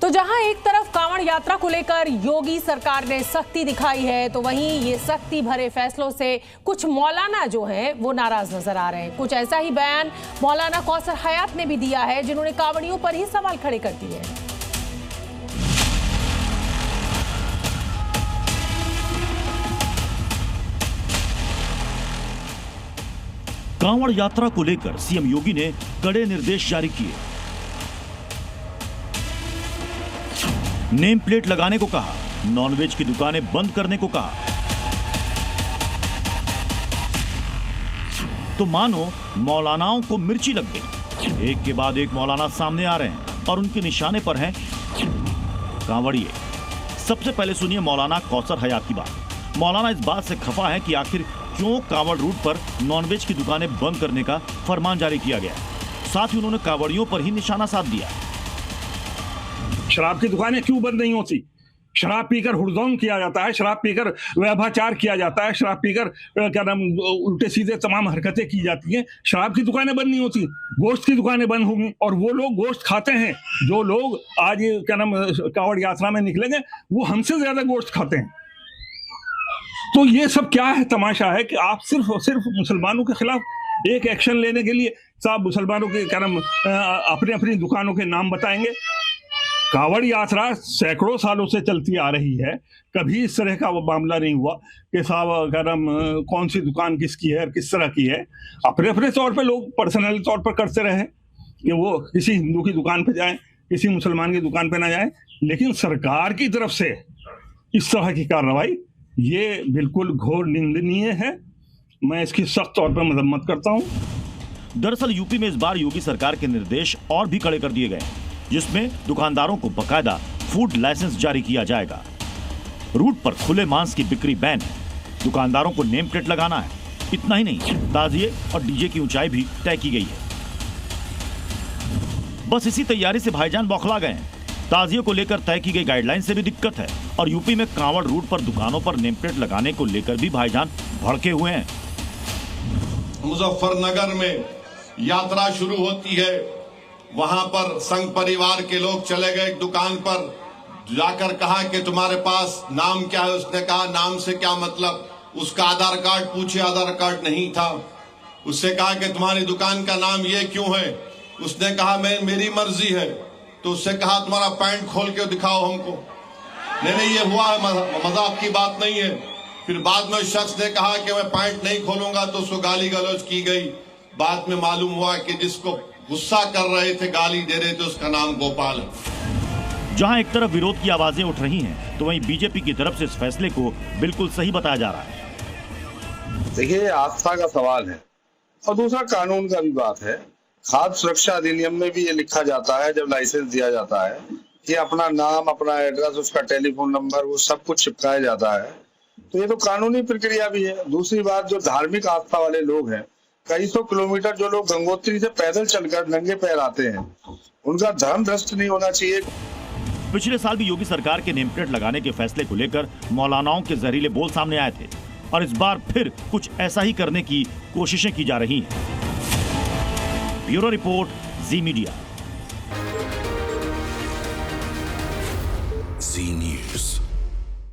तो जहां एक तरफ कांवड़ यात्रा को लेकर योगी सरकार ने सख्ती दिखाई है, तो वहीं ये सख्ती भरे फैसलों से कुछ मौलाना जो हैं वो नाराज नजर आ रहे हैं। कुछ ऐसा ही बयान मौलाना कौसर हयात ने भी दिया है, जिन्होंने कांवड़ियों पर ही सवाल खड़े कर दिए हैं। कांवड़ यात्रा को लेकर सीएम योगी ने कड़े निर्देश जारी किए। नेम प्लेट लगाने को कहा, नॉनवेज की दुकानें बंद करने को कहा। तो मानो मौलानाओं को मिर्ची लग गई। एक के बाद एक मौलाना सामने आ रहे हैं और उनके निशाने पर हैं कांवड़िए। सबसे पहले सुनिए मौलाना कौसर हयात की बात। मौलाना इस बात से खफा है कि आखिर क्यों कांवड़ रूट पर नॉनवेज की दुकानें बंद करने का फरमान जारी किया गया। साथ ही उन्होंने कांवड़ियों पर ही निशाना साध दिया। शराब की दुकानें क्यों बंद नहीं होती? शराब पीकर हुड़दंग किया जाता है, शराब पीकर व्यभिचार किया जाता है, शराब पीकर क्या नाम उल्टे सीधे तमाम हरकतें की जाती हैं। शराब की दुकानें बंद नहीं होती, गोश्त की दुकानें बंद होंगी। और वो लोग गोश्त खाते हैं, जो लोग आज क्या नाम कांवड़ यात्रा में निकलेंगे, वो हमसे ज्यादा गोश्त खाते हैं। तो ये सब क्या है? तमाशा है कि आप सिर्फ और सिर्फ मुसलमानों के खिलाफ एक एक्शन लेने के लिए साहब मुसलमानों के क्या नाम अपनी अपनी दुकानों के नाम बताएंगे। कांवड़ यात्रा सैकड़ों सालों से चलती आ रही है, कभी इस तरह का वो मामला नहीं हुआ कि साहब क्या नाम कौन सी दुकान किसकी है, किस तरह की है। अपने अपने तौर पे लोग पर्सनल तौर पर करते रहे कि वो किसी हिंदू की दुकान पे जाएं, किसी मुसलमान की दुकान पे ना जाएं। लेकिन सरकार की तरफ से इस तरह की कार्रवाई ये बिल्कुल घोर निंदनीय है। मैं इसकी सख्त तौर पर मजम्मत करता हूँ। दरअसल यूपी में इस बार योगी सरकार के निर्देश और भी कड़े कर दिए गए, जिसमें दुकानदारों को बकायदा फूड लाइसेंस जारी किया जाएगा। रूट पर खुले मांस की बिक्री बैन है। दुकानदारों को नेम प्लेट लगाना है। इतना ही नहीं, ताजिए और डीजे की ऊंचाई भी तय की गई है। बस इसी तैयारी से भाईजान बौखला गए हैं। ताजिए को लेकर तय की गई गाइडलाइन से भी दिक्कत है और यूपी में कांवड़ रूट पर दुकानों पर नेम प्लेट लगाने को लेकर भी भाईजान भड़के हुए हैं। मुजफ्फरनगर में यात्रा शुरू होती है, वहां पर संघ परिवार के लोग चले गए एक दुकान पर, जाकर कहा कि तुम्हारे पास नाम क्या है? उसने कहा नाम से क्या मतलब? उसका आधार कार्ड पूछे, आधार कार्ड नहीं था। उससे कहा कि तुम्हारी दुकान का नाम ये क्यों है? उसने कहा मेरी मर्जी है। तो उससे कहा तुम्हारा पैंट खोल के दिखाओ हमको। नहीं ये हुआ है, मजाक की बात नहीं है। फिर बाद में शख्स ने कहा कि मैं पैंट नहीं खोलूंगा, तो उसको गाली गलौज की गई। बाद में मालूम हुआ कि जिसको गुस्सा कर रहे थे, गाली दे रहे थे, उसका नाम गोपाल है। जहां एक तरफ विरोध की आवाजें उठ रही हैं, तो वहीं बीजेपी की तरफ से इस फैसले को बिल्कुल सही बताया जा रहा है। देखिए, आस्था का सवाल है और दूसरा कानून का भी बात है। खाद्य सुरक्षा अधिनियम में भी ये लिखा जाता है, जब लाइसेंस दिया जाता है, कि अपना नाम, अपना एड्रेस, उसका टेलीफोन नंबर, वो सब कुछ चिपकाया जाता है। तो ये तो कानूनी प्रक्रिया भी है। दूसरी बात, जो धार्मिक आस्था वाले लोग हैं, कई सौ किलोमीटर जो लोग गंगोत्री से पैदल चलकर नंगे पैर आते हैं, उनका धर्म भ्रष्ट नहीं होना चाहिए। पिछले साल भी योगी सरकार के नेम प्लेट लगाने के फैसले को लेकर मौलानाओं के जहरीले बोल सामने आए थे और इस बार फिर कुछ ऐसा ही करने की कोशिशें की जा रही हैं। ब्यूरो रिपोर्ट, जी मीडिया। जी न्यूज़।